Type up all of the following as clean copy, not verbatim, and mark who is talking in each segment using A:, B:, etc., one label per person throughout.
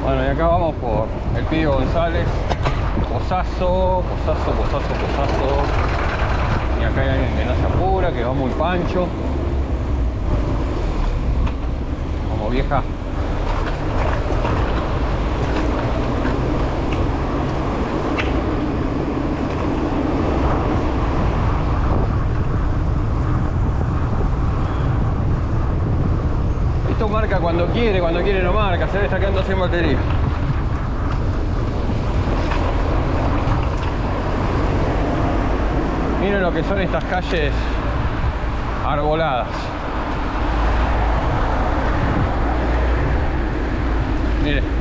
A: Bueno, y acá vamos por el Pío González, Posazo. Y acá hay alguien que no se apura, que va muy pancho. Como vieja. Esto marca cuando quiere no marca, se ve está quedando sin batería. Miren lo que son estas calles arboladas. Miren.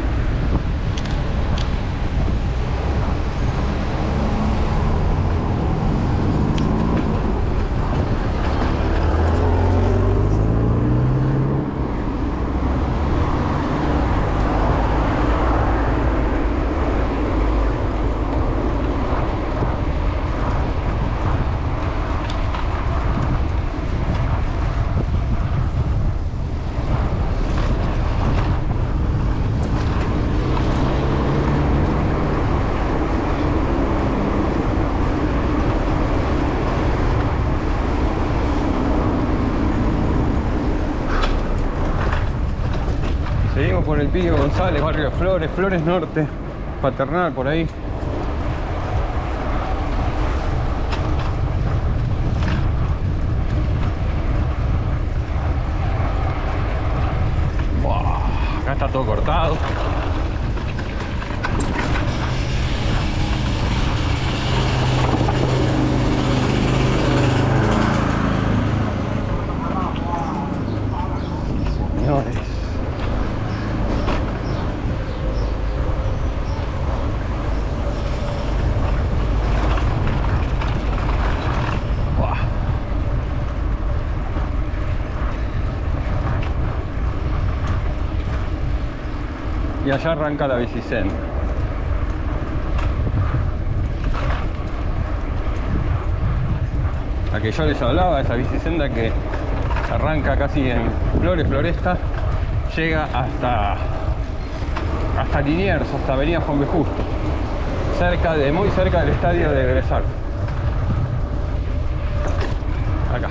A: Seguimos por el Pío González, barrio Flores, Flores Norte, Paternal, por ahí. Buah, acá está todo cortado. Señores. Y allá arranca la bicisenda. La que yo les hablaba, esa bicisenda que arranca casi en Flores, Floresta, llega hasta Liniers, hasta Avenida Juan B. Justo, muy cerca del estadio de Egresar. Acá.